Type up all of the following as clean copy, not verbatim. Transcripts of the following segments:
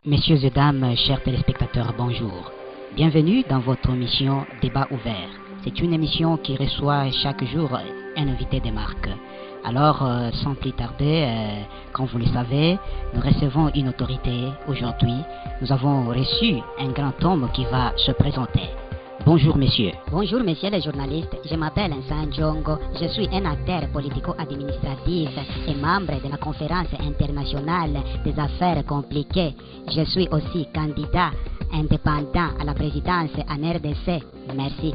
Messieurs et dames, chers téléspectateurs, bonjour. Bienvenue dans votre émission Débat ouvert. C'est une émission qui reçoit chaque jour un invité de marque. Alors, sans plus tarder, comme vous le savez, nous recevons une autorité aujourd'hui. Nous avons reçu un grand homme qui va se présenter. Bonjour messieurs. Bonjour messieurs les journalistes, je m'appelle Nsan Djongo, je suis un acteur politico-administratif et membre de la conférence internationale des affaires compliquées. Je suis aussi candidat indépendant à la présidence en RDC. Merci.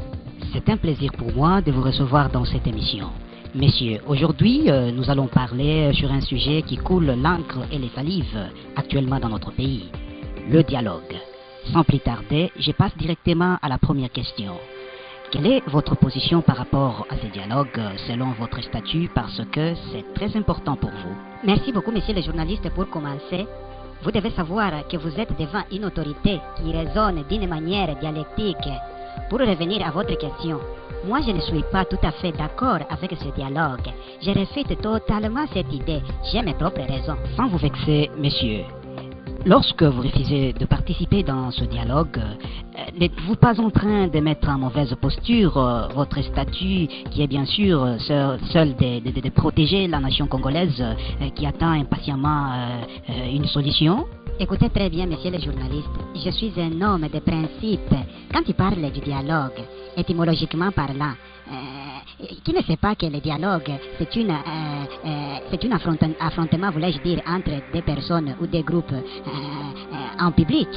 C'est un plaisir pour moi de vous recevoir dans cette émission. Messieurs, aujourd'hui nous allons parler sur un sujet qui coule l'encre et les salives actuellement dans notre pays, le dialogue. Sans plus tarder, je passe directement à la première question. Quelle est votre position par rapport à ces dialogues selon votre statut, parce que c'est très important pour vous? Merci beaucoup, messieurs les journalistes. Pour commencer, vous devez savoir que vous êtes devant une autorité qui raisonne d'une manière dialectique. Pour revenir à votre question, moi je ne suis pas tout à fait d'accord avec ce dialogue. Je refuse totalement cette idée. J'ai mes propres raisons. Sans vous vexer, messieurs, lorsque vous refusez de participer dans ce dialogue, n'êtes-vous pas en train de mettre en mauvaise posture votre statut qui est bien sûr seul de protéger la nation congolaise qui attend impatiemment une solution? Écoutez très bien, messieurs les journalistes, je suis un homme de principe. Quand il parle du dialogue, étymologiquement parlant, qui ne sait pas que le dialogue, c'est un affrontement, voulais-je dire, entre des personnes ou des groupes en public.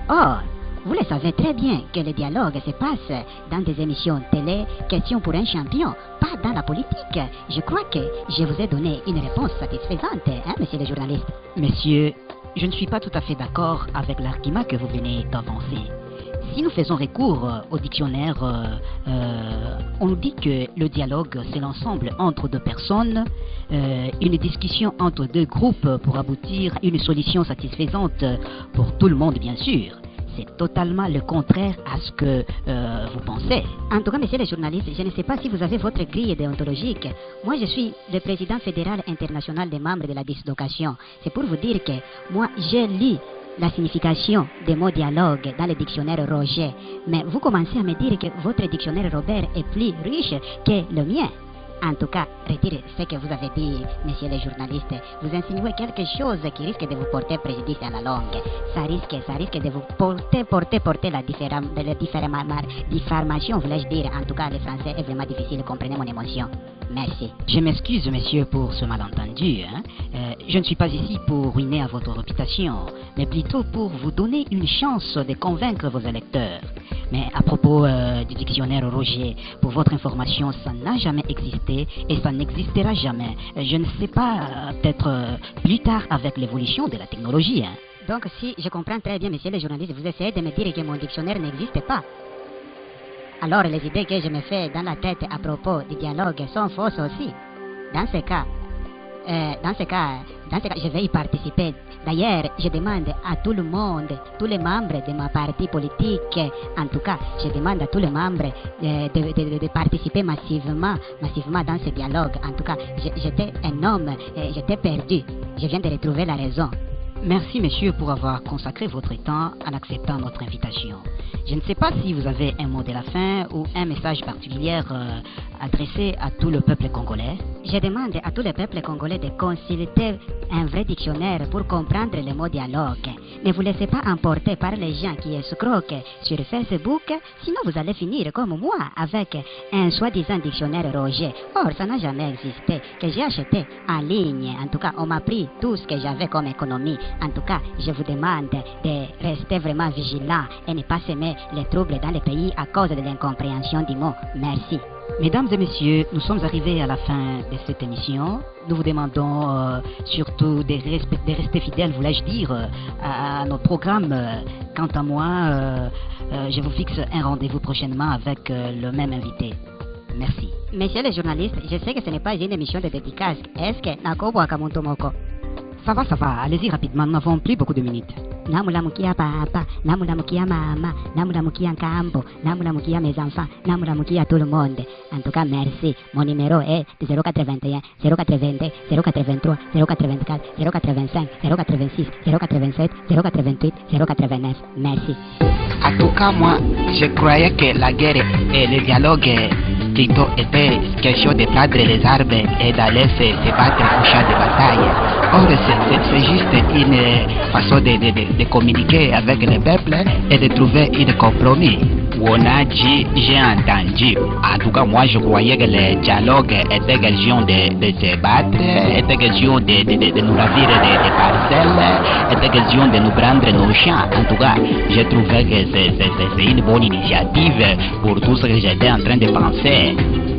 Or, vous le savez très bien que le dialogue se passe dans des émissions télé, questions pour un champion, pas dans la politique. Je crois que je vous ai donné une réponse satisfaisante, hein, messieurs les journalistes. Messieurs, je ne suis pas tout à fait d'accord avec l'argument que vous venez d'avancer. Si nous faisons recours au dictionnaire, on nous dit que le dialogue, c'est l'ensemble entre deux personnes, une discussion entre deux groupes pour aboutir à une solution satisfaisante pour tout le monde, bien sûr. C'est totalement le contraire à ce que vous pensez. En tout cas, messieurs les journalistes, je ne sais pas si vous avez votre grille déontologique. Moi, je suis le président fédéral international des membres de la dislocation. C'est pour vous dire que moi, j'ai lu la signification des mots dialogue dans le dictionnaire Roger. Mais vous commencez à me dire que votre dictionnaire Robert est plus riche que le mien. En tout cas, retirez ce que vous avez dit, messieurs les journalistes. Vous insinuez quelque chose qui risque de vous porter préjudice à la longue. Ça risque de vous porter la diffamation, voulais-je dire. En tout cas, le français est vraiment difficile. Comprenez mon émotion. Merci. Je m'excuse, messieurs, pour ce malentendu. Je ne suis pas ici pour ruiner à votre réputation, mais plutôt pour vous donner une chance de convaincre vos électeurs. Mais à propos du dictionnaire Roger, pour votre information, ça n'a jamais existé et ça n'existera jamais. Je ne sais pas, peut-être plus tard avec l'évolution de la technologie. Donc si je comprends très bien, messieurs les journalistes, vous essayez de me dire que mon dictionnaire n'existe pas. Alors les idées que je me fais dans la tête à propos du dialogue sont fausses aussi. Dans ce cas, je vais y participer. D'ailleurs, je demande à tout le monde, tous les membres de ma parti politique, en tout cas, je demande à tous les membres de participer massivement dans ce dialogue. En tout cas, j'étais un homme, j'étais perdu. Je viens de retrouver la raison. Merci, messieurs, pour avoir consacré votre temps en acceptant notre invitation. Je ne sais pas si vous avez un mot de la fin ou un message particulier adressé à tout le peuple congolais. Je demande à tout le peuple congolais de consulter un vrai dictionnaire pour comprendre le mot dialogue. Ne vous laissez pas emporter par les gens qui escroquent sur Facebook, sinon vous allez finir comme moi avec un soi-disant dictionnaire Roger. Or, ça n'a jamais existé, que j'ai acheté en ligne. En tout cas, on m'a pris tout ce que j'avais comme économie. En tout cas, je vous demande de rester vraiment vigilant et ne pas semer les troubles dans le pays à cause de l'incompréhension du mot. Merci. Mesdames et messieurs, nous sommes arrivés à la fin de cette émission. Nous vous demandons surtout de rester fidèles, voulais-je dire, à nos programmes. Quant à moi, je vous fixe un rendez-vous prochainement avec le même invité. Merci. Messieurs les journalistes, je sais que ce n'est pas une émission de dédicace. Est-ce que Nakobo Akamuntomoko? Ça va, allez-y rapidement, nous n'avons plus beaucoup de minutes. namulamukia papa, namulamukia mama, namulamukia Nkambo, namulamukia mes enfants, namulamukia tout le monde. En tout cas, merci. Mon numéro est 081 082 083 084 085 086 087 088 089. Merci. En tout cas, moi, je croyais que la guerre et le dialogue plutôt était question de prendre les armes et d'aller se battre au champ de bataille. Or, c'est juste une façon de communiquer avec le peuple et de trouver un compromis. Wonaji, j'ai entendu. En tout cas, moi, je croyais que le dialogue était question de se battre, était question de nous ravir des parcelles, était question de nous prendre nos champs. En tout cas, j'ai trouvé que c'est une bonne initiative pour tout ce que j'étais en train de penser.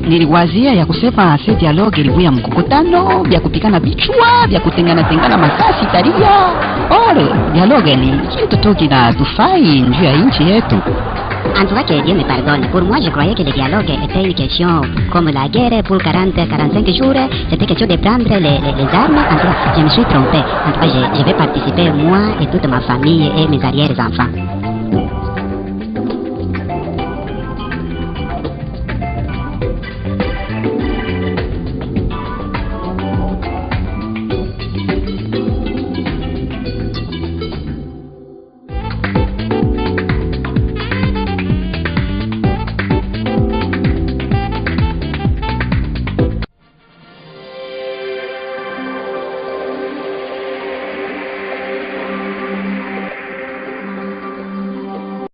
Niliwazia ya kusema se dialogue ilikuwa ya mkukutano, vya kupikana bichwa, vya kutengana masasi taria. Or, dialogue ni kitu tu kinatufai njuu ya nchi yetu. En tout cas, que Dieu me pardonne. Pour moi, je croyais que le dialogue était une question comme la guerre pour 40-45 jours. C'était question de prendre les armes. En tout cas, je me suis trompé. En tout cas, je vais participer, moi et toute ma famille et mes arrière-enfants.